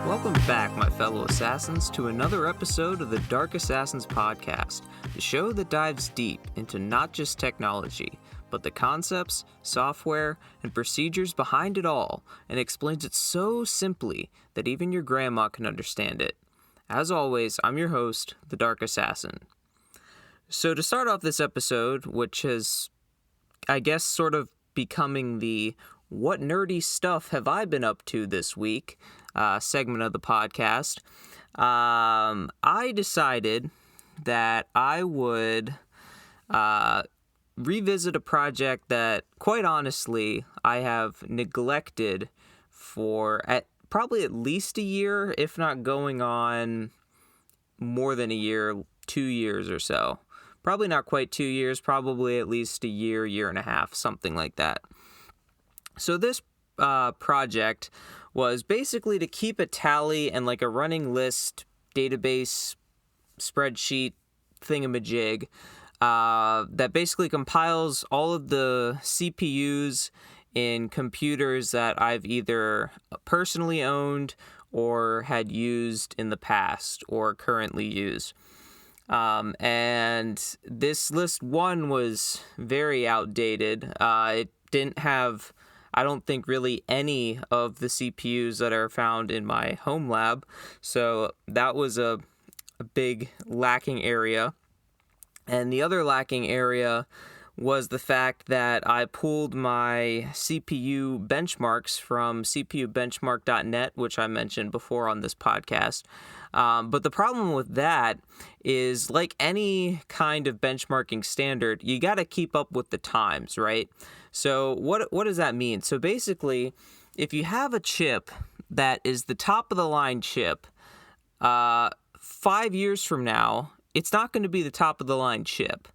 Welcome back, my fellow assassins, to another episode of the Dark Assassins Podcast, the show that dives deep into not just technology, but the concepts, software, and procedures behind it all, and explains it so simply that even your grandma can understand it. As always, I'm your host, the Dark Assassin. So to start off this episode, which is, I guess, sort of becoming the "What nerdy stuff have I been up to this week?" segment of the podcast, I decided that I would revisit a project that, quite honestly, I have neglected for probably at least a year, if not going on more than a year, 2 years or so. Probably not quite 2 years, probably at least a year, year and a half, something like that. So this project was basically to keep a tally and like a running list database spreadsheet thingamajig that basically compiles all of the CPUs in computers that I've either personally owned or had used in the past or currently use. And this list one was very outdated. It didn't have, I don't think, really any of the CPUs that are found in my home lab. So that was a big lacking area. And the other lacking area was the fact that I pulled my CPU benchmarks from cpubenchmark.net, which I mentioned before on this podcast. But the problem with that is, like any kind of benchmarking standard, you got to keep up with the times, right? So what does that mean? So basically, if you have a chip that is the top of the line chip, 5 years from now, it's not going to be the top of the line chip.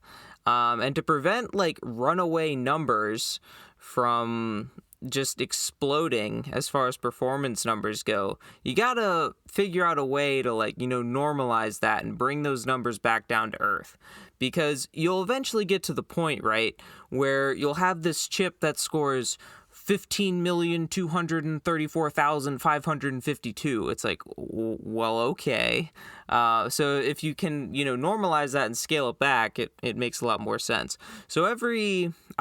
And to prevent like runaway numbers from just exploding as far as performance numbers go, you gotta figure out a way to normalize that and bring those numbers back down to earth. Because you'll eventually get to the point, right, where you'll have this chip that scores 15,234,552. It's like, well, okay. So if you can, normalize that and scale it back, it makes a lot more sense. So I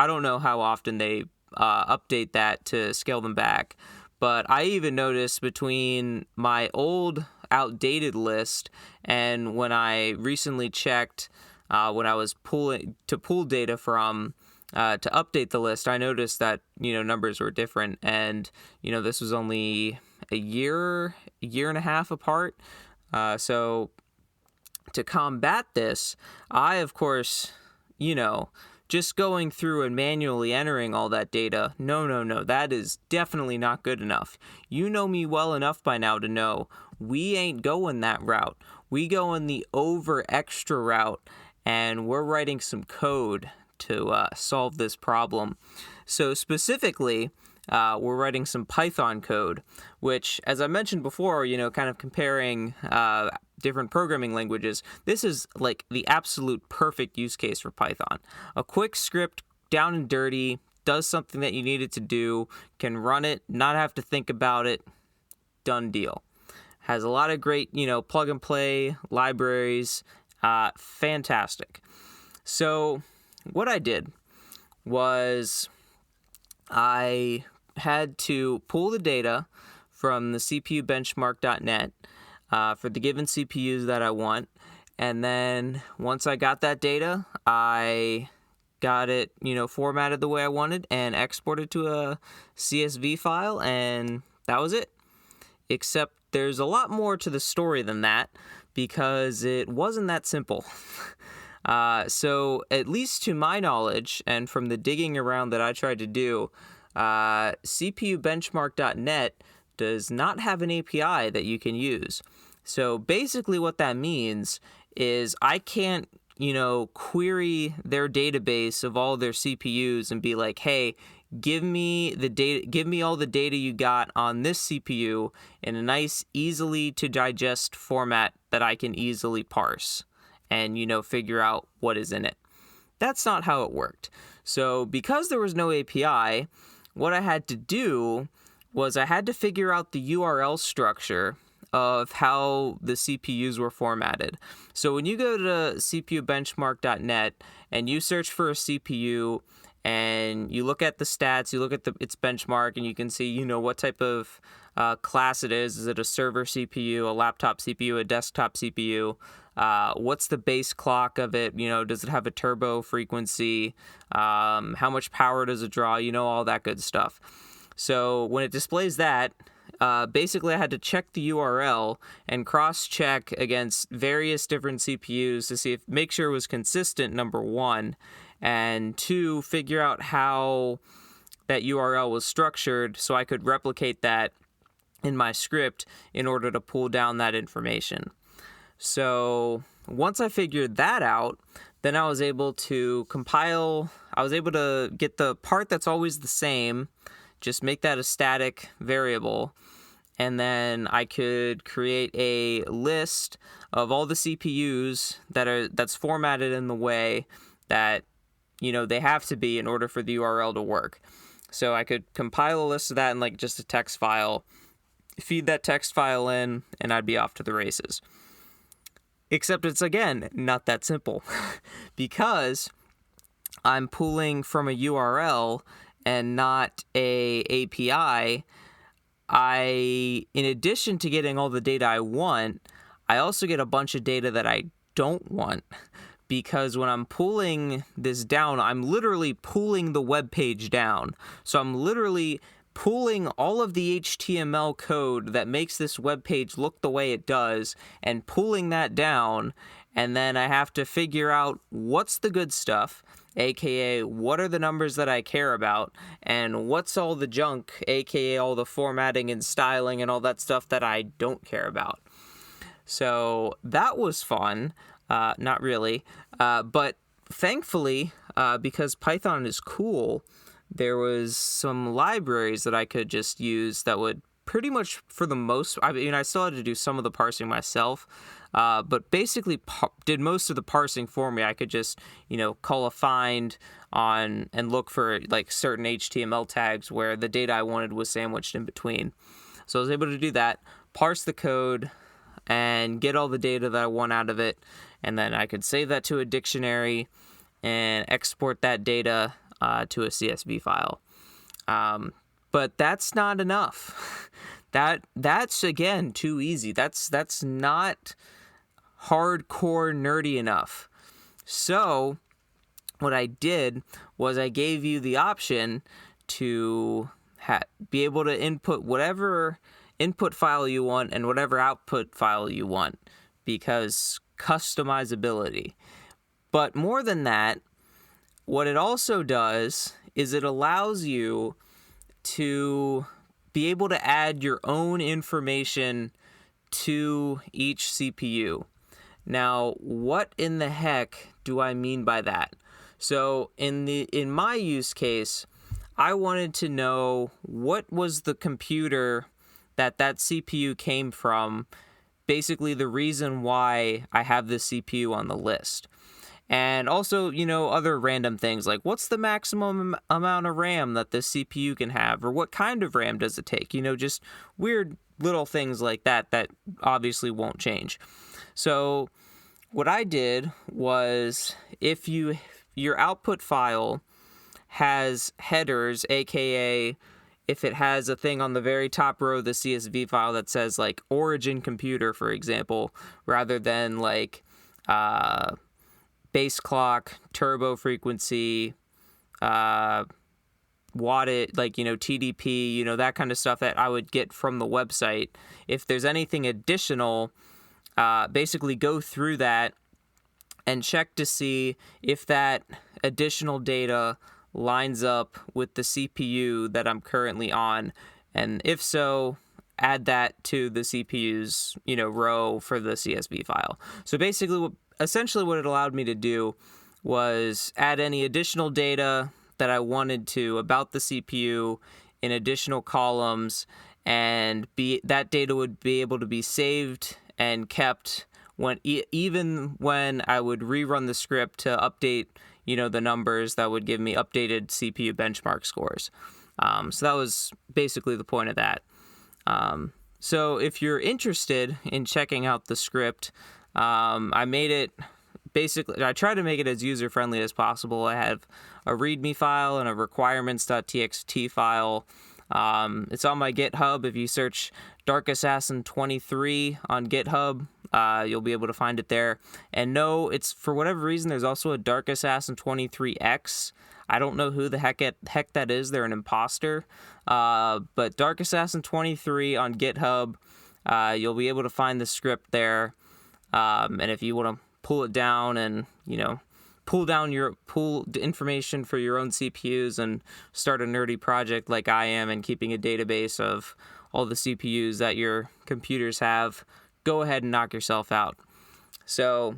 don't know how often they update that to scale them back, but I even noticed between my old outdated list and when I recently checked when I was pull data from to update the list, I noticed that numbers were different, and this was only a year and a half apart. So to combat this, I of course just going through and manually entering all that data, no, that is definitely not good enough. You know me well enough by now to know we ain't going that route. We going the over extra route, and we're writing some code to solve this problem. So specifically, we're writing some Python code, which, as I mentioned before, kind of comparing different programming languages, this is like the absolute perfect use case for Python. A quick script, down and dirty, does something that you need it to do, can run it, not have to think about it, done deal. Has a lot of great, plug and play libraries, fantastic. So what I did was I had to pull the data from the cpubenchmark.net for the given CPUs that I want, and then once I got that data, I got it, formatted the way I wanted and exported to a CSV file, and that was it. Except there's a lot more to the story than that, because it wasn't that simple. So at least to my knowledge, and from the digging around that I tried to do, cpubenchmark.net does not have an API that you can use. So basically what that means is I can't, query their database of all their CPUs and be like, hey, give me all the data you got on this CPU in a nice, easily to digest format that I can easily parse and, figure out what is in it. That's not how it worked. So because there was no API, what I had to do was I had to figure out the URL structure of how the CPUs were formatted. So when you go to cpubenchmark.net and you search for a CPU and you look at the stats, you look at its benchmark, and you can see, what type of class it is. Is it a server CPU, a laptop CPU, a desktop CPU? What's the base clock of it? Does it have a turbo frequency? How much power does it draw? All that good stuff. So when it displays that, basically I had to check the URL and cross-check against various different CPUs to make sure it was consistent, number one, and two, figure out how that URL was structured so I could replicate that in my script in order to pull down that information. So once I figured that out, then I was able to get the part that's always the same, just make that a static variable, and then I could create a list of all the CPUs that's formatted in the way that they have to be in order for the URL to work. So I could compile a list of that in just a text file, feed that text file in, and I'd be off to the races. Except it's, again, not that simple because I'm pulling from a URL and not a API. In addition to getting all the data I want, I also get a bunch of data that I don't want, because when I'm pulling this down, I'm literally pulling the web page down. So I'm literally pulling all of the HTML code that makes this web page look the way it does and pulling that down, and then I have to figure out what's the good stuff, aka what are the numbers that I care about, and what's all the junk, aka all the formatting and styling and all that stuff that I don't care about. So that was fun. Not really, but thankfully, because Python is cool, there was some libraries that I could just use that would pretty much, for the most, I still had to do some of the parsing myself, but basically did most of the parsing for me. I could just, call a find on and look for certain HTML tags where the data I wanted was sandwiched in between. So I was able to do that, parse the code, and get all the data that I want out of it, and then I could save that to a dictionary and export that data to a CSV file. But that's not enough. That's again too easy. That's not hardcore nerdy enough. So what I did was I gave you the option to be able to input whatever input file you want and whatever output file you want, because customizability. But more than that, what it also does is it allows you to be able to add your own information to each CPU. Now, what in the heck do I mean by that? So in my use case, I wanted to know what was the computer that CPU came from, basically the reason why I have this CPU on the list. And also, other random things like what's the maximum amount of RAM that this CPU can have, or what kind of RAM does it take? Just weird little things like that obviously won't change. So what I did was, if your output file has headers, aka if it has a thing on the very top row of the CSV file that says origin computer, for example, rather than base clock, turbo frequency, wattage, TDP, that kind of stuff that I would get from the website. If there's anything additional, basically go through that and check to see if that additional data lines up with the CPU that I'm currently on, and if so, add that to the CPU's row for the CSV file. So basically, essentially what it allowed me to do was add any additional data that I wanted to about the CPU in additional columns, and that data would be able to be saved and kept even when I would rerun the script to update the numbers that would give me updated CPU benchmark scores. So that was basically the point of that. So if you're interested in checking out the script, I made it basically, I try to make it as user-friendly as possible. I have a README file and a requirements.txt file. It's on my GitHub. If you search Dark Assassin 23 on GitHub, you'll be able to find it there. And no, it's for whatever reason, there's also a Dark Assassin 23X. I don't know who the heck that is. They're an imposter. But Dark Assassin 23 on GitHub, you'll be able to find the script there. And if you want to pull it down and, pull information for your own CPUs and start a nerdy project like I am and keeping a database of all the CPUs that your computers have, go ahead and knock yourself out. So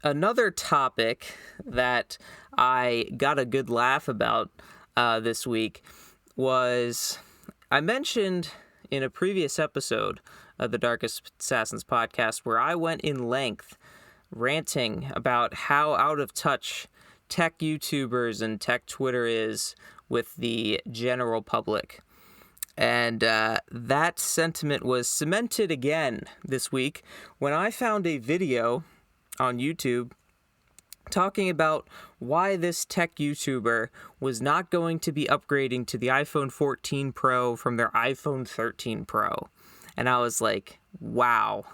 another topic that I got a good laugh about this week was, I mentioned in a previous episode of the Dark Assassins podcast where I went in length ranting about how out of touch tech YouTubers and tech Twitter is with the general public. And that sentiment was cemented again this week when I found a video on YouTube talking about why this tech YouTuber was not going to be upgrading to the iPhone 14 Pro from their iPhone 13 Pro. And I was like, wow.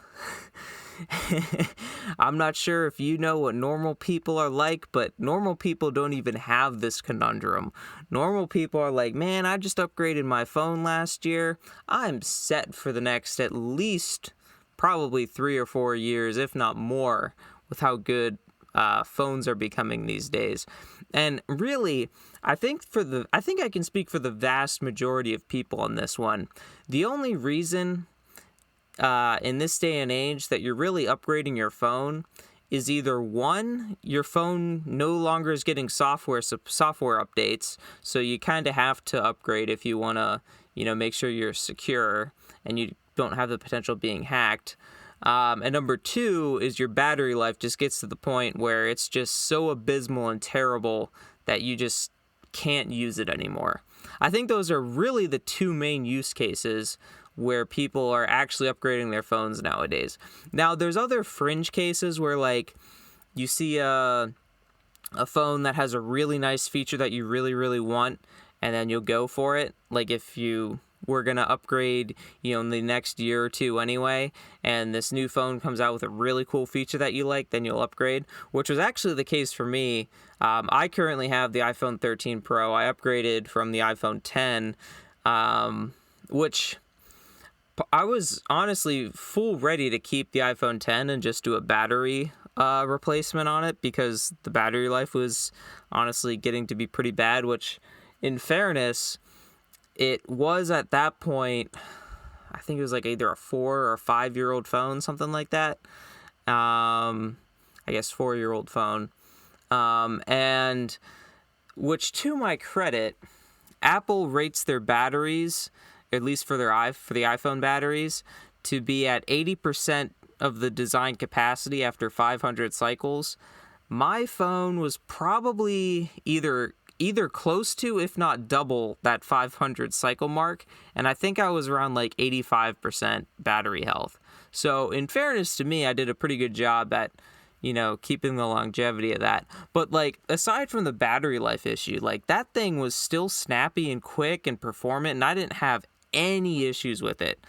I'm not sure if you know what normal people are like, but normal people don't even have this conundrum. Normal people are like, man, I just upgraded my phone last year. I'm set for the next at least probably 3 or 4 years, if not more, with how good phones are becoming these days. And really, I think I can speak for the vast majority of people on this one. The only reason in this day and age that you're really upgrading your phone is either one, your phone no longer is getting software updates, so you kind of have to upgrade if you want to, make sure you're secure and you don't have the potential of being hacked. And number two is your battery life just gets to the point where it's just so abysmal and terrible that you just can't use it anymore. I think those are really the two main use cases where people are actually upgrading their phones nowadays. Now, there's other fringe cases where, like, you see a phone that has a really nice feature that you really, really want, and then you'll go for it. Like, if you were going to upgrade, in the next year or two anyway, and this new phone comes out with a really cool feature that you like, then you'll upgrade, which was actually the case for me. I currently have the iPhone 13 Pro. I upgraded from the iPhone 10, which I was honestly full ready to keep the iPhone 10 and just do a battery replacement on it because the battery life was honestly getting to be pretty bad, which, in fairness, it was at that point, I think it was like either a 4 or 5-year-old phone, something like that. I guess 4-year-old phone. And which, to my credit, Apple rates their batteries, at least for the iPhone batteries, to be at 80% of the design capacity after 500 cycles. My phone was probably either close to, if not double, that 500 cycle mark, and I think I was around like 85% battery health. So in fairness to me, I did a pretty good job at, keeping the longevity of that. But, like, aside from the battery life issue, like, that thing was still snappy and quick and performant, and I didn't have any issues with it.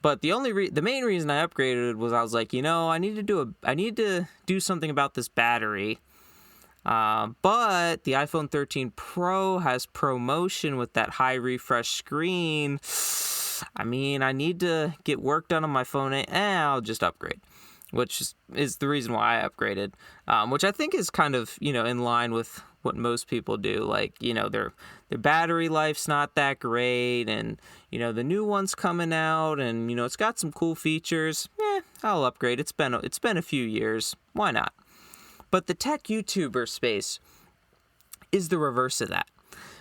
But the main reason I upgraded was I was like, I need to do something about this battery. But the iPhone 13 Pro has promotion with that high refresh screen. I need to get work done on my phone. I'll just upgrade, which is the reason why I upgraded, which I think is kind of, in line with what most people do. Like, their battery life's not that great, and, the new one's coming out, and, it's got some cool features. I'll upgrade. It's been a few years. Why not? But the tech YouTuber space is the reverse of that.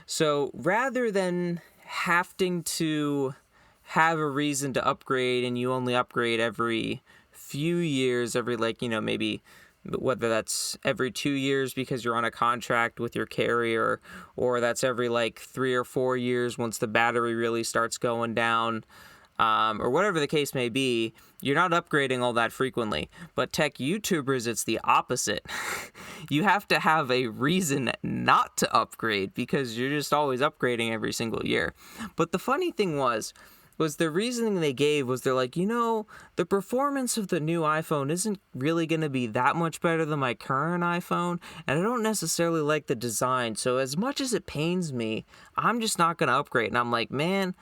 So rather than having to have a reason to upgrade, and you only upgrade every few years, maybe whether that's every 2 years because you're on a contract with your carrier, or that's every 3 or 4 years once the battery really starts going down. or whatever the case may be, you're not upgrading all that frequently. But tech YouTubers, it's the opposite. You have to have a reason not to upgrade because you're just always upgrading every single year. But the funny thing was the reasoning they gave was they're like, the performance of the new iPhone isn't really going to be that much better than my current iPhone, and I don't necessarily like the design, so as much as it pains me, I'm just not going to upgrade. And I'm like, man,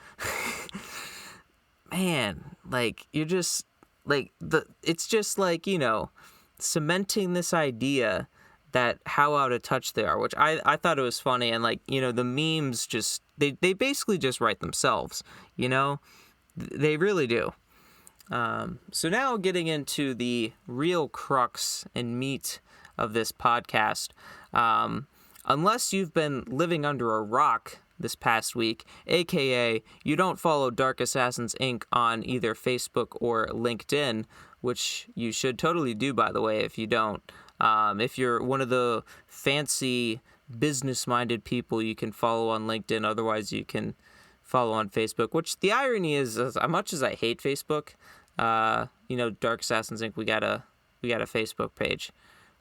like, you're just, like, it's just like, cementing this idea that how out of touch they are, which I thought it was funny. And like, the memes just, they basically just write themselves, they really do. So now getting into the real crux and meat of this podcast, unless you've been living under a rock this past week, aka you don't follow Dark Assassins Inc. on either Facebook or LinkedIn, which you should totally do, by the way, if you don't. If you're one of the fancy business-minded people, you can follow on LinkedIn. Otherwise, you can follow on Facebook, which the irony is, as much as I hate Facebook, Dark Assassins Inc., we got a Facebook page,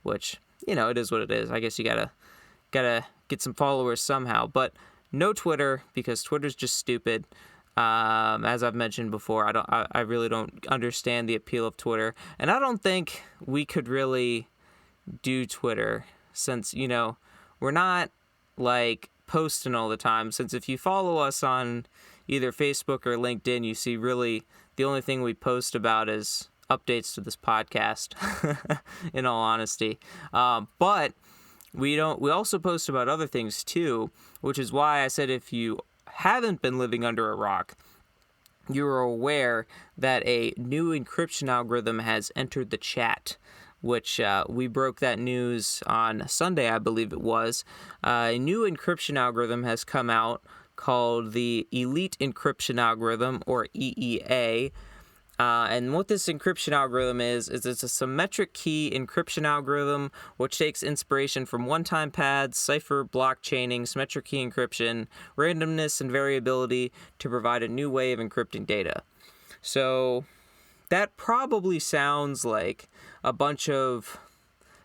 which, it is what it is. I guess you gotta get some followers somehow, but no Twitter, because Twitter's just stupid. As I've mentioned before, I really don't understand the appeal of Twitter, and I don't think we could really do Twitter since, we're not like posting all the time. Since if you follow us on either Facebook or LinkedIn, you see really the only thing we post about is updates to this podcast, in all honesty. But we also post about other things too, which is why I said if you haven't been living under a rock, you're aware that a new encryption algorithm has entered the chat, which we broke that news on Sunday, I believe it was. A new encryption algorithm has come out called the Elite Encryption Algorithm, or EEA. And what this encryption algorithm is it's a symmetric key encryption algorithm, which takes inspiration from one-time pads, cipher blockchaining, symmetric key encryption, randomness, and variability to provide a new way of encrypting data. So that probably sounds like a bunch of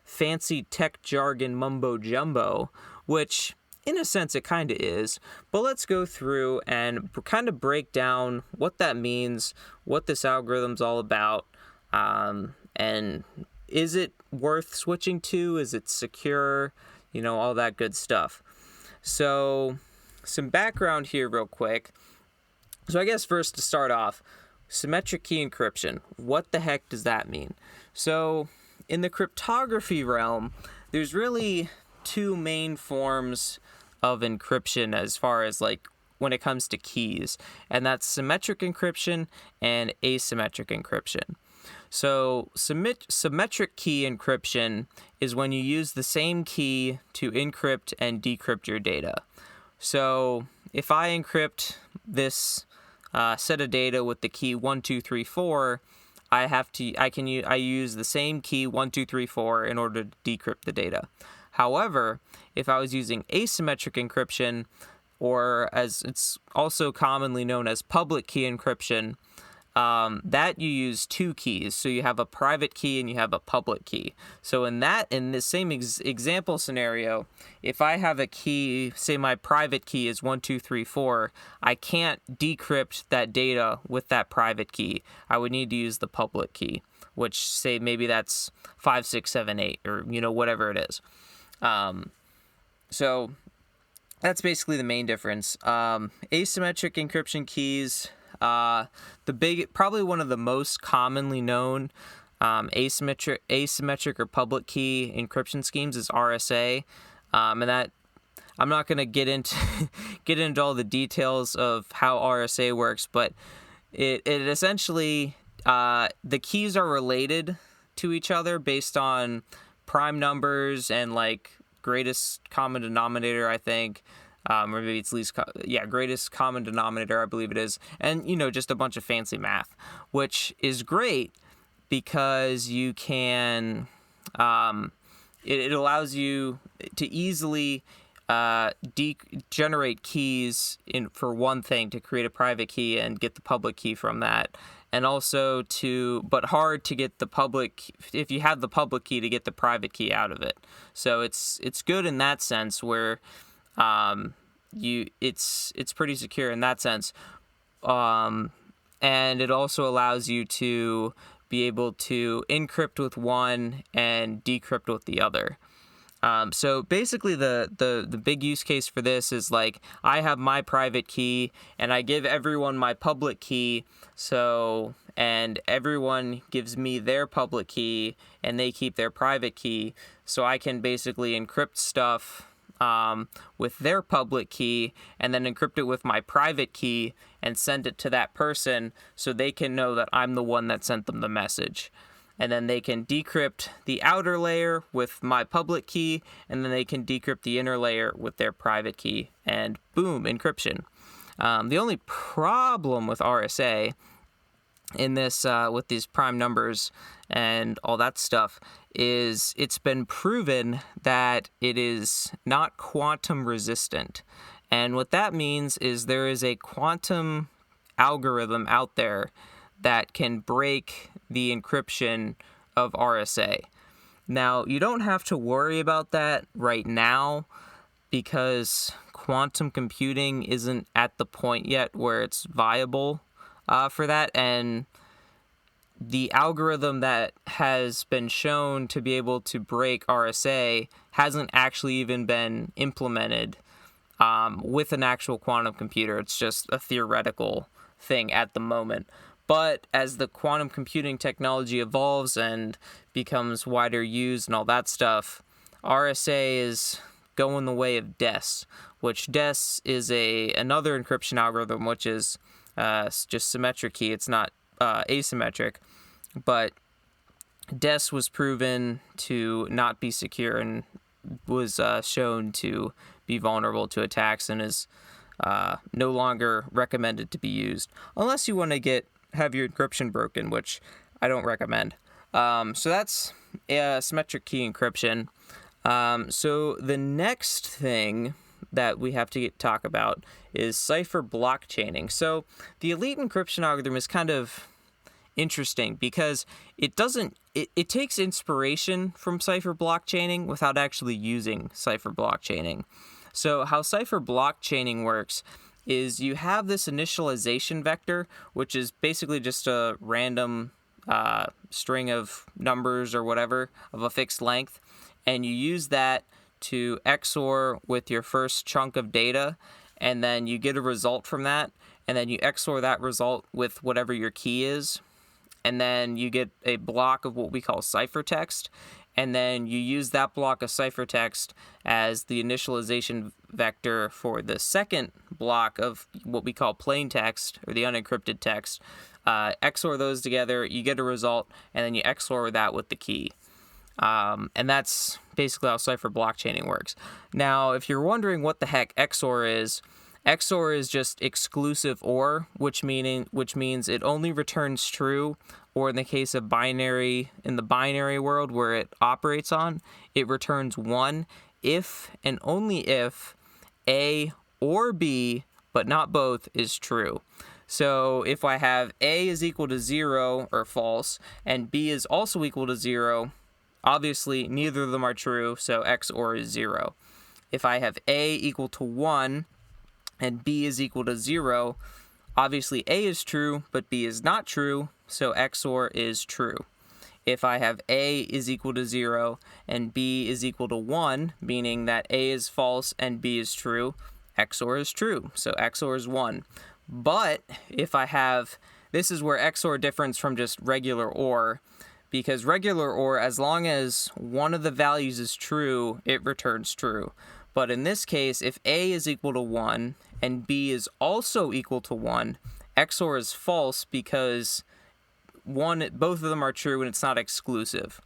fancy tech jargon mumbo-jumbo, which in a sense it kind of is, but let's go through and kind of break down what that means, what this algorithm's all about, and is it worth switching to, is it secure, all that good stuff. So some background here real quick. So I guess first to start off, symmetric key encryption. What the heck does that mean? So in the cryptography realm, there's really two main forms of encryption as far as like when it comes to keys, and that's symmetric encryption and asymmetric encryption. So symmetric key encryption is when you use the same key to encrypt and decrypt your data. So if I encrypt this set of data with the key 1234, I use the same key 1234 in order to decrypt the data. However, if I was using asymmetric encryption, or as it's also commonly known as public key encryption, that you use two keys. So you have a private key and you have a public key. So in this same example scenario, if I have a key, say my private key is 1234, I can't decrypt that data with that private key. I would need to use the public key, which say maybe that's 5678 or whatever it is. So that's basically the main difference. Asymmetric encryption keys, probably one of the most commonly known asymmetric or public key encryption schemes is RSA, and that I'm not going to get into all the details of how RSA works, but it essentially the keys are related to each other based on prime numbers and like greatest common denominator, I think. Or maybe it's greatest common denominator, I believe it is. And, just a bunch of fancy math, which is great because you can, it allows you to easily generate keys for one thing to create a private key and get the public key from that, and also but hard to get the public, if you have the public key, to get the private key out of it. So it's good in that sense, where it's pretty secure in that sense, and it also allows you to be able to encrypt with one and decrypt with the other. So basically the big use case for this is like, I have my private key and I give everyone my public key, and everyone gives me their public key and they keep their private key, so I can basically encrypt stuff with their public key and then encrypt it with my private key and send it to that person so they can know that I'm the one that sent them the message. And then they can decrypt the outer layer with my public key, and then they can decrypt the inner layer with their private key, and boom, encryption. The only problem with RSA in this, with these prime numbers and all that stuff, is it's been proven that it is not quantum resistant. And what that means is there is a quantum algorithm out there that can break the encryption of RSA. Now, you don't have to worry about that right now, because quantum computing isn't at the point yet where it's viable for that, and the algorithm that has been shown to be able to break RSA hasn't actually even been implemented with an actual quantum computer. It's just a theoretical thing at the moment. But as the quantum computing technology evolves and becomes wider used and all that stuff, RSA is going the way of DES, which DES is another encryption algorithm, which is just symmetric key. It's not asymmetric, but DES was proven to not be secure and was shown to be vulnerable to attacks, and is no longer recommended to be used unless you want to have your encryption broken, which I don't recommend. So that's symmetric key encryption. So the next thing that we have to talk about is cipher blockchaining. So the Elite Encryption Algorithm is kind of interesting because it takes inspiration from cipher blockchaining without actually using cipher blockchaining. So how cipher blockchaining works is you have this initialization vector, which is basically just a random string of numbers or whatever of a fixed length, and you use that to XOR with your first chunk of data, and then you get a result from that, and then you XOR that result with whatever your key is, and then you get a block of what we call ciphertext, and then you use that block of ciphertext as the initialization vector for the second block of what we call plain text, or the unencrypted text. XOR those together, you get a result, and then you XOR that with the key. And that's basically how cipher blockchaining works. Now, if you're wondering what the heck XOR is just exclusive OR, which means it only returns true, or in the case of binary, in the binary world where it operates on, it returns 1 if and only if A or B, but not both, is true. So if I have A is equal to 0 or false, and B is also equal to 0, obviously neither of them are true, so XOR is 0. If I have A equal to 1 and B is equal to 0, obviously A is true, but B is not true, so XOR is true. If I have A is equal to 0 and B is equal to 1, meaning that A is false and B is true, XOR is true, so XOR is 1. But if I have, this is where XOR differs from just regular OR, because regular OR, as long as one of the values is true, it returns true. But in this case, if A is equal to 1 and B is also equal to 1, XOR is false because both of them are true and it's not exclusive.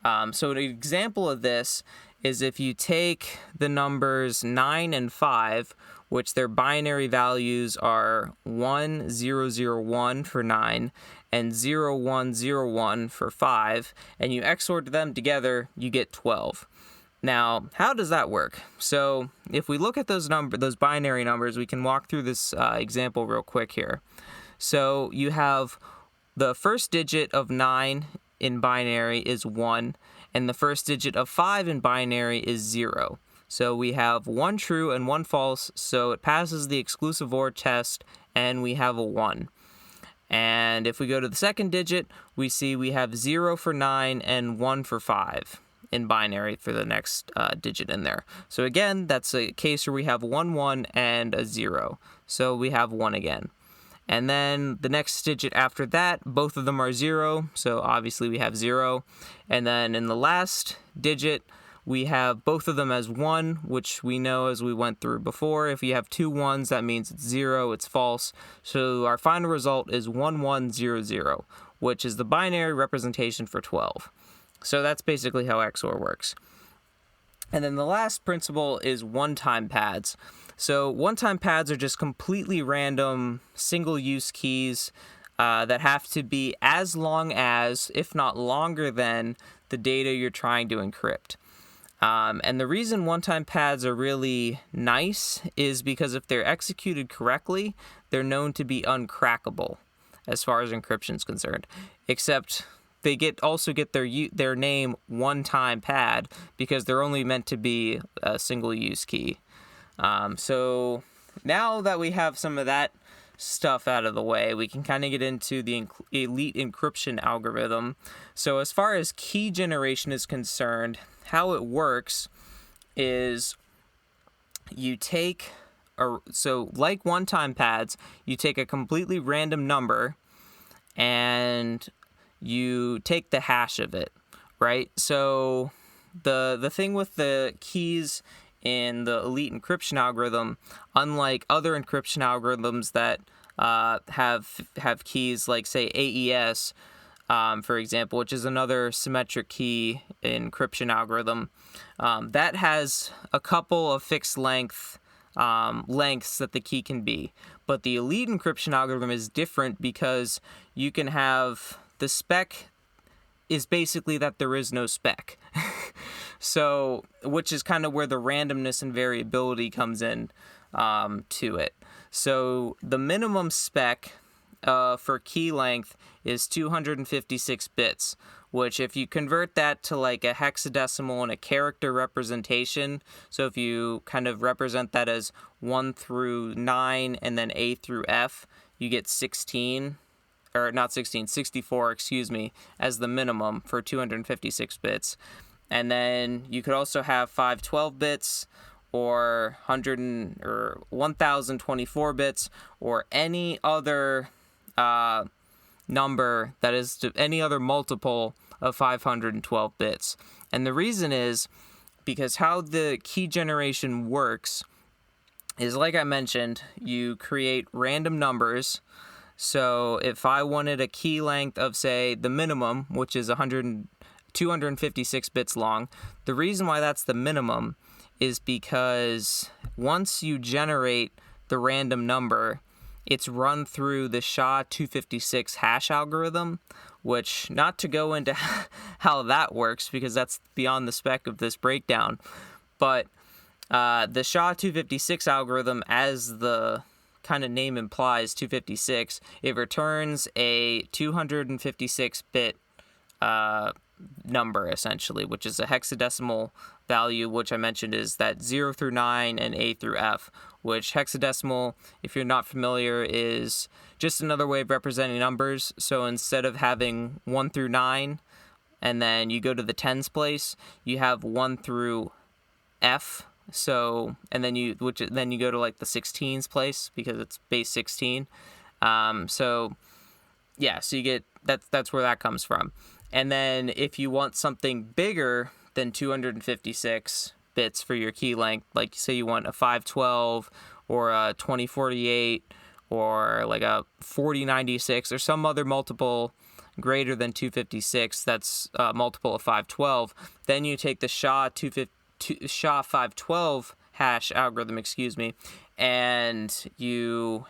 So an example of this is if you take the numbers 9 and 5, which their binary values are 1001 for 9 and 0101 for 5, and you XOR them together, you get 12. Now, how does that work? So if we look at those binary numbers, we can walk through this example real quick here. So you have the first digit of 9 in binary is 1, and the first digit of 5 in binary is 0. So we have one true and one false, so it passes the exclusive OR test, and we have a 1. And if we go to the second digit, we see we have 0 for 9 and 1 for 5 in binary for the next digit in there. So again, that's a case where we have 1, 1, and a 0. So we have 1 again. And then the next digit after that, both of them are 0, so obviously we have 0. And then in the last digit, we have both of them as 1, which we know as we went through before. If you have two 1s, that means it's 0, it's false. So our final result is 1100, which is the binary representation for 12. So that's basically how XOR works. And then the last principle is one-time pads. So one-time pads are just completely random single-use keys that have to be as long as, if not longer than, the data you're trying to encrypt. And the reason one-time pads are really nice is because if they're executed correctly, they're known to be uncrackable as far as encryption is concerned. Except they also get their name one-time pad because they're only meant to be a single-use key. So now that we have some of that stuff out of the way, we can kind of get into the Elite Encryption Algorithm. So as far as key generation is concerned, how it works is you take, like one-time pads, you take a completely random number and you take the hash of it, right? So the thing with the keys in the Elite Encryption Algorithm, unlike other encryption algorithms that have keys like, say, AES, for example, which is another symmetric key encryption algorithm, that has a couple of fixed lengths that the key can be. But the Elite Encryption Algorithm is different because you can have the spec is basically that there is no spec. So, which is kind of where the randomness and variability comes in to it. So the minimum spec for key length is 256 bits, which if you convert that to like a hexadecimal and a character representation, so if you kind of represent that as 1 through 9 and then A through F, you get 64, as the minimum for 256 bits. And then you could also have 512 bits or 1024 bits or any other number that is any other multiple of 512 bits. And the reason is because how the key generation works is, like I mentioned, you create random numbers. So if I wanted a key length of, say, the minimum, which is 256 bits long, the reason why that's the minimum is because once you generate the random number, it's run through the SHA-256 hash algorithm, which, not to go into how that works because that's beyond the spec of this breakdown, but the SHA-256 algorithm, as the kind of name implies, 256, it returns a 256-bit number, essentially, which is a hexadecimal value, which I mentioned is that 0 through 9 and A through F, which hexadecimal, if you're not familiar, is just another way of representing numbers. So instead of having 1 through 9 and then you go to the tens place, you have 1 through F. So, and then you go to like the 16s place because it's base 16. So yeah, so you get that's where that comes from. And then if you want something bigger than 256 bits for your key length, like say you want a 512 or a 2048 or like a 4096 or some other multiple greater than 256 that's a multiple of 512, then you take the SHA-512 hash algorithm, and you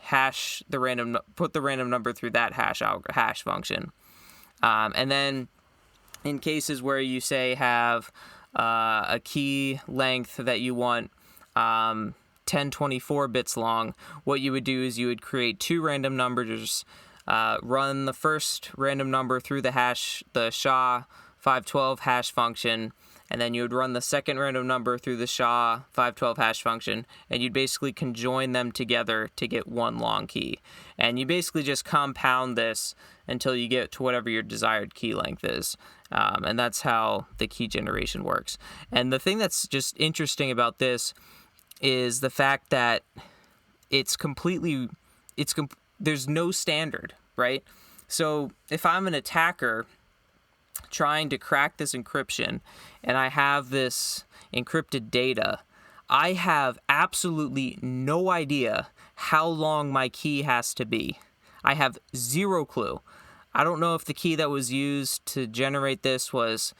put the random number through that hash function. And then in cases where you say have a key length that you want 1024 bits long, what you would do is you would create two random numbers, run the first random number through the SHA-512 hash function, and then you would run the second random number through the SHA-512 hash function, and you'd basically conjoin them together to get one long key. And you basically just compound this until you get to whatever your desired key length is. And that's how the key generation works. And the thing that's just interesting about this is the fact that there's no standard, right? So if I'm an attacker trying to crack this encryption and I have this encrypted data, I have absolutely no idea how long my key has to be. I have zero clue. I don't know if the key that was used to generate this was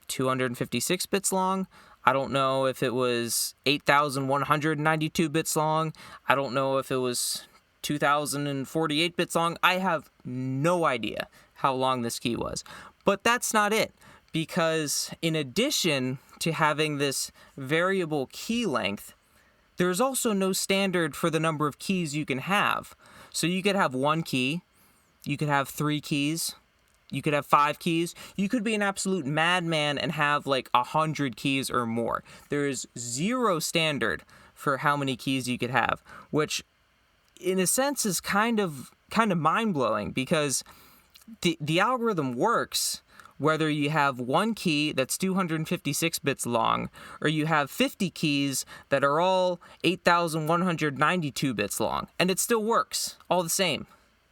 256 bits long. I don't know if it was 8,192 bits long. I don't know if it was 2,048 bits long. I have no idea how long this key was. But that's not it, because in addition to having this variable key length, there's also no standard for the number of keys you can have. So you could have one key, you could have 3 keys, you could have 5 keys. You could be an absolute madman and have like 100 keys or more. There is zero standard for how many keys you could have, which in a sense is kind of mind-blowing, because the algorithm works whether you have one key that's 256 bits long or you have 50 keys that are all 8,192 bits long, and it still works all the same,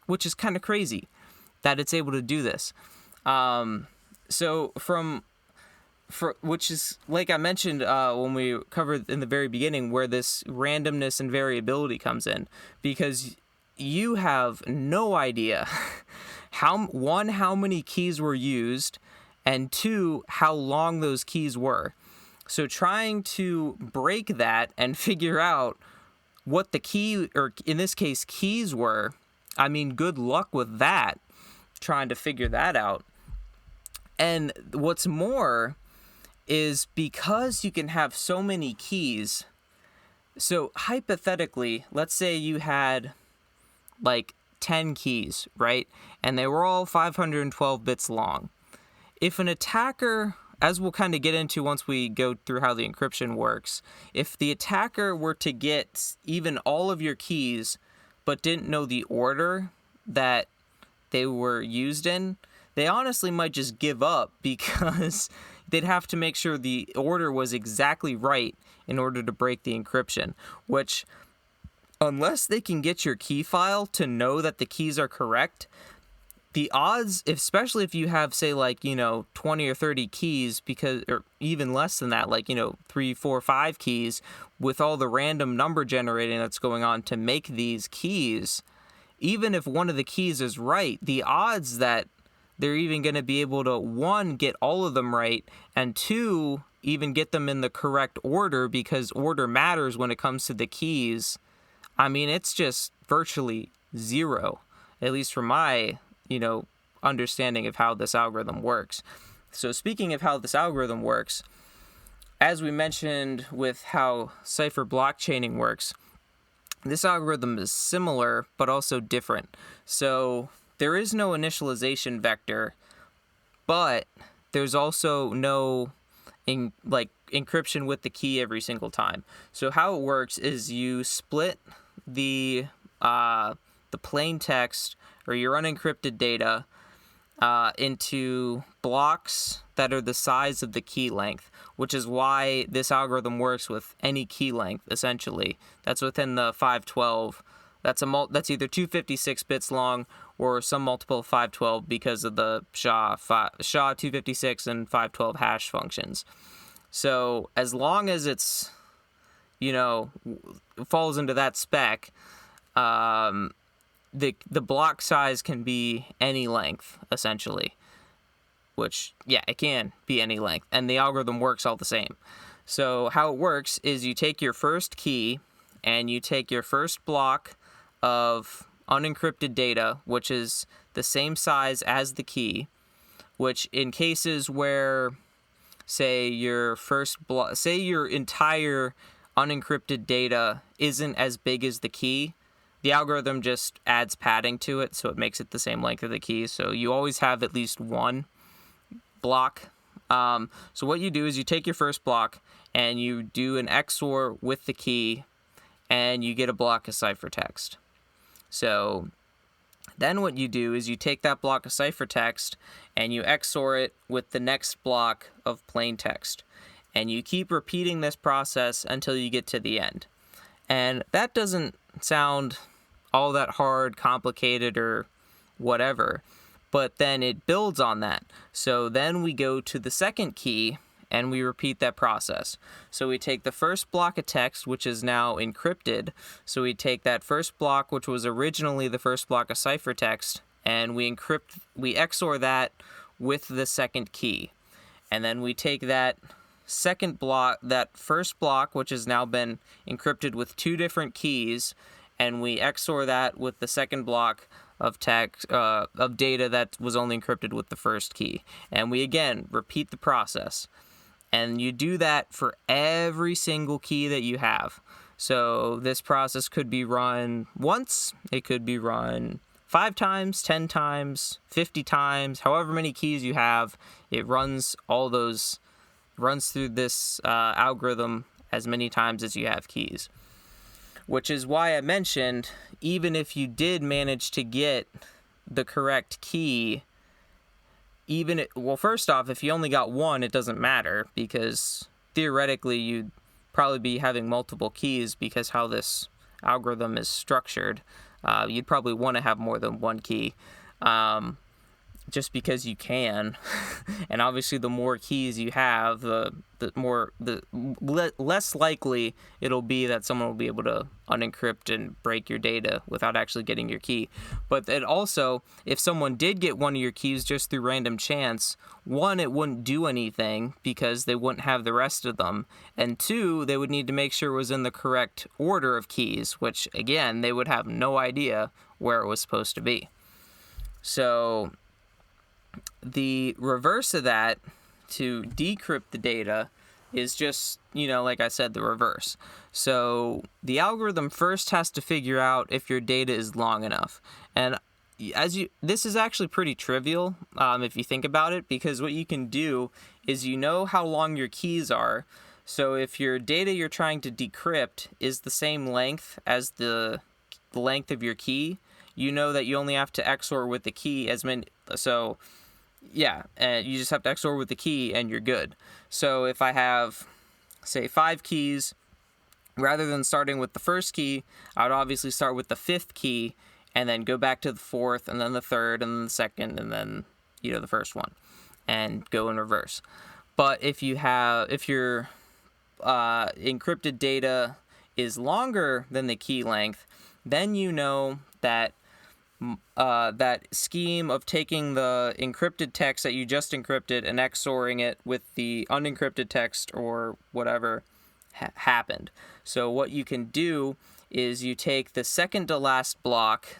which is kind of crazy that it's able to do this. Which is, like I mentioned when we covered in the very beginning, where this randomness and variability comes in, because you have no idea how many keys were used, and 2, how long those keys were. So trying to break that and figure out what the key, or in this case, keys were, I mean, good luck with that, trying to figure that out. And what's more is, because you can have so many keys, so hypothetically, let's say you had like 10 keys, right? And they were all 512 bits long. If an attacker, as we'll kind of get into once we go through how the encryption works, if the attacker were to get even all of your keys but didn't know the order that they were used in, they honestly might just give up, because they'd have to make sure the order was exactly right in order to break the encryption, which, unless they can get your key file to know that the keys are correct, the odds, especially if you have, say, like, 20 or 30 keys, or even less than that, like, 3, 4, 5 keys, with all the random number generating that's going on to make these keys, even if one of the keys is right, the odds that they're even going to be able to, 1, get all of them right, and 2, even get them in the correct order, because order matters when it comes to the keys, I mean, it's just virtually zero, at least from my, understanding of how this algorithm works. So speaking of how this algorithm works, as we mentioned with how cipher blockchaining works, this algorithm is similar but also different. So there is no initialization vector, but there's also no encryption with the key every single time. So how it works is you split the plain text, or your unencrypted data, into blocks that are the size of the key length, which is why this algorithm works with any key length, essentially. That's within the 512. That's either 256 bits long or some multiple of 512, because of the SHA-256 and 512 hash functions. So as long as it's, falls into that spec, the block size can be any length, essentially. Which, yeah, it can be any length, and the algorithm works all the same. So how it works is you take your first key, and you take your first block of unencrypted data, which is the same size as the key, which in cases where say your say your entire unencrypted data isn't as big as the key, the algorithm just adds padding to it, so it makes it the same length of the key. So you always have at least one block. So what you do is you take your first block and you do an XOR with the key, and you get a block of ciphertext. So then what you do is you take that block of ciphertext and you XOR it with the next block of plain text. And you keep repeating this process until you get to the end. And that doesn't sound all that hard, complicated, or whatever, but then it builds on that. So then we go to the second key and we repeat that process. So we take the first block of text, which is now encrypted. So we take that first block, which was originally the first block of ciphertext, and we XOR that with the second key. And then we take that first block, which has now been encrypted with two different keys, and we XOR that with the second block of text of data that was only encrypted with the first key. And we again repeat the process. And you do that for every single key that you have. So this process could be run once, it could be run 5 times, 10 times, 50 times, however many keys you have. It runs through this algorithm as many times as you have keys. Which is why I mentioned, even if you did manage to get the correct key, first off, if you only got one, it doesn't matter, because theoretically you'd probably be having multiple keys because how this algorithm is structured. You'd probably want to have more than one key, just because you can. And obviously the more keys you have, the less likely it'll be that someone will be able to unencrypt and break your data without actually getting your key. But then also, if someone did get one of your keys just through random chance, one, it wouldn't do anything because they wouldn't have the rest of them, and two, they would need to make sure it was in the correct order of keys, which again, they would have no idea where it was supposed to be. So the reverse of that, to decrypt the data, is just, like I said, the reverse. So the algorithm first has to figure out if your data is long enough. And this is actually pretty trivial if you think about it, because what you can do is how long your keys are. So if your data you're trying to decrypt is the same length as the length of your key, you know that you only have to XOR with the key as many. So yeah, and you just have to XOR with the key and you're good. So if I have, say, 5 keys, rather than starting with the first key, I would obviously start with the 5th key and then go back to the 4th and then the 3rd and then the 2nd and then, the first one, and go in reverse. But if your encrypted data is longer than the key length, then you know that that scheme of taking the encrypted text that you just encrypted and XORing it with the unencrypted text or whatever happened. So what you can do is you take the second to last block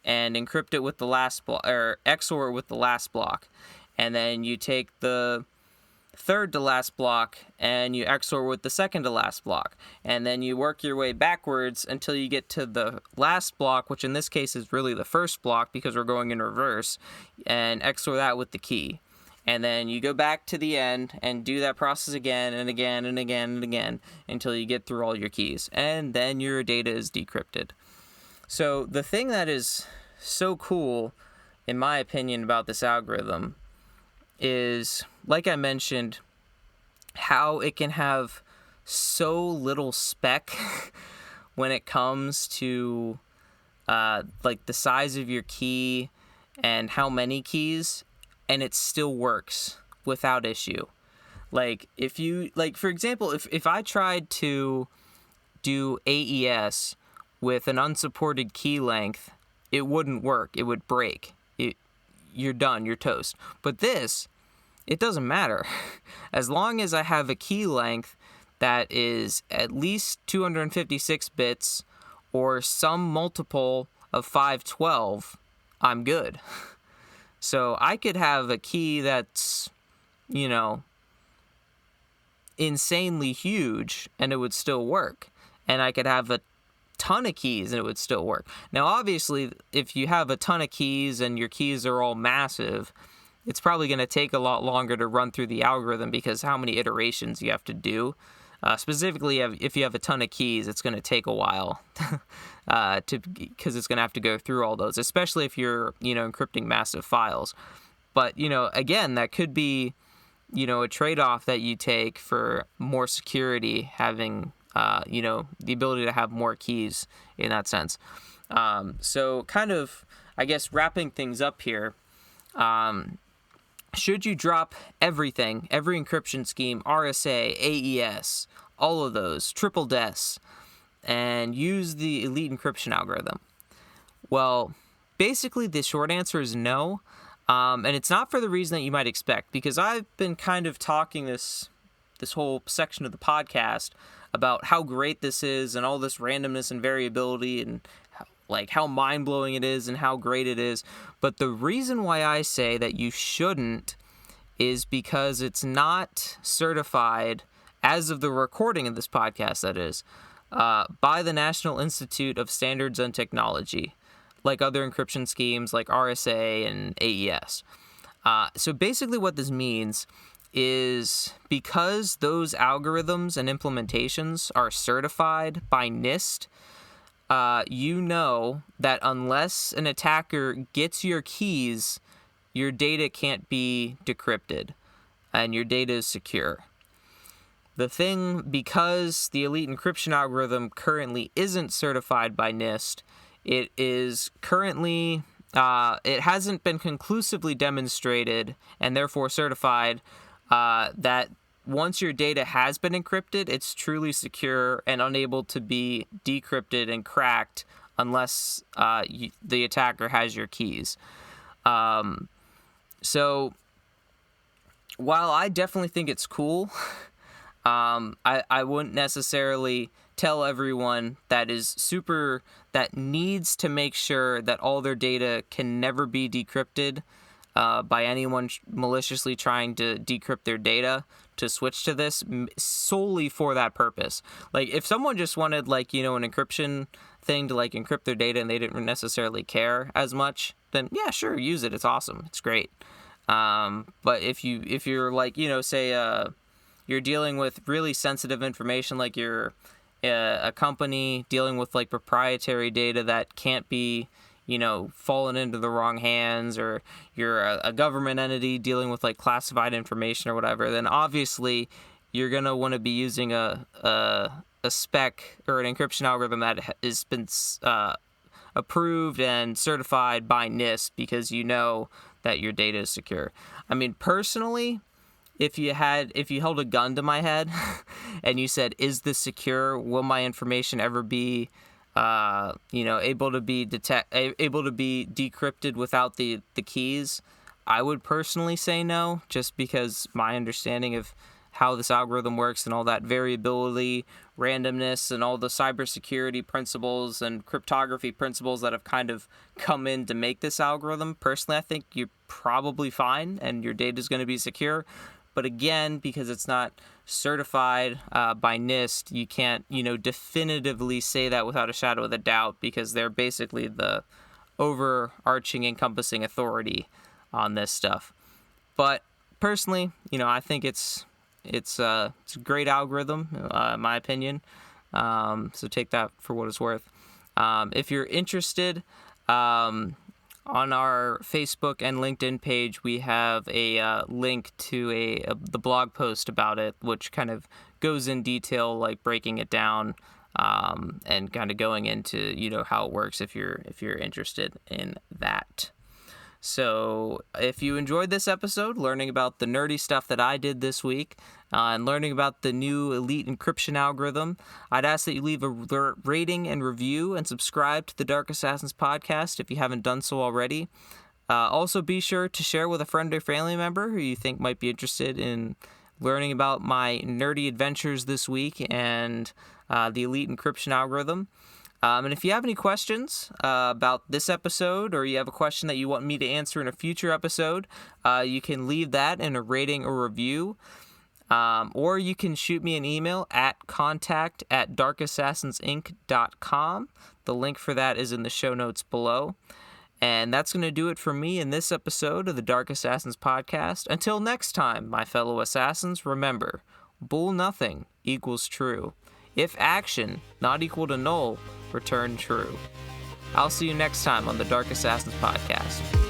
and encrypt it with the last block, or XOR it with the last block, and then you take the third to last block and you XOR with the second to last block, and then you work your way backwards until you get to the last block, which in this case is really the first block because we're going in reverse, and XOR that with the key. And then you go back to the end and do that process again and again and again and again until you get through all your keys, and then your data is decrypted. So the thing that is so cool, in my opinion, about this algorithm is, like I mentioned, how it can have so little spec when it comes to like the size of your key and how many keys, and it still works without issue. Like if you, like for example, if I tried to do AES with an unsupported key length, it wouldn't work. It would break. You're done. You're toast. But this, it doesn't matter. As long as I have a key length that is at least 256 bits or some multiple of 512, I'm good. So I could have a key that's, insanely huge and it would still work. And I could have a ton of keys and it would still work. Now, obviously, if you have a ton of keys and your keys are all massive, it's probably going to take a lot longer to run through the algorithm because how many iterations you have to do. Specifically, if you have a ton of keys, it's going to take a while because it's going to have to go through all those, especially if you're, encrypting massive files. But, again, that could be, a trade-off that you take for more security, having, the ability to have more keys in that sense. So kind of, I guess, wrapping things up here, should you drop everything, every encryption scheme, RSA, AES, all of those, triple DES, and use the Elite Encryption Algorithm? Well, basically the short answer is no, and it's not for the reason that you might expect, because I've been kind of talking this whole section of the podcast about how great this is and all this randomness and variability and how mind-blowing it is and how great it is. But the reason why I say that you shouldn't is because it's not certified, as of the recording of this podcast, that is, by the National Institute of Standards and Technology, like other encryption schemes like RSA and AES. So basically what this means is because those algorithms and implementations are certified by NIST, that unless an attacker gets your keys, your data can't be decrypted and your data is secure. The thing, because the Elite Encryption Algorithm currently isn't certified by NIST, it is currently, it hasn't been conclusively demonstrated and therefore certified that once your data has been encrypted, it's truly secure and unable to be decrypted and cracked unless the attacker has your keys. So while I definitely think it's cool, I wouldn't necessarily tell everyone that needs to make sure that all their data can never be decrypted by anyone maliciously trying to decrypt their data to switch to this solely for that purpose. Like, if someone just wanted, an encryption thing to, encrypt their data and they didn't necessarily care as much, then, yeah, sure, use it. It's awesome. It's great. But if you're, say, you're dealing with really sensitive information, like you're a company dealing with, proprietary data that can't be, fallen into the wrong hands, or you're a government entity dealing with classified information or whatever, then obviously you're going to want to be using a spec or an encryption algorithm that has been approved and certified by NIST, because that your data is secure. I mean, personally, if you held a gun to my head and you said, is this secure? Will my information ever be able to be decrypted without the keys? I would personally say no, just because my understanding of how this algorithm works and all that variability, randomness, and all the cybersecurity principles and cryptography principles that have kind of come in to make this algorithm, personally, I think you're probably fine and your data is going to be secure. But again, because it's not certified by NIST, you can't, definitively say that without a shadow of a doubt, because they're basically the overarching, encompassing authority on this stuff. But personally, I think it's a great algorithm, in my opinion. So take that for what it's worth. If you're interested, on our Facebook and LinkedIn page, we have a link to the blog post about it, which kind of goes in detail, breaking it down, and kind of going into how it works if you're interested in that. So if you enjoyed this episode, learning about the nerdy stuff that I did this week, and learning about the new Elite Encryption Algorithm, I'd ask that you leave a rating and review and subscribe to the Dark Assassins podcast if you haven't done so already. Also, be sure to share with a friend or family member who you think might be interested in learning about my nerdy adventures this week and the Elite Encryption Algorithm. And if you have any questions about this episode, or you have a question that you want me to answer in a future episode, you can leave that in a rating or review. Or you can shoot me an email at contact@darkassassinsinc.com. The link for that is in the show notes below. And that's going to do it for me in this episode of the Dark Assassins podcast. Until next time, my fellow assassins, remember, bool nothing equals true. If action not equal to null, return true. I'll see you next time on the Dark Assassins podcast.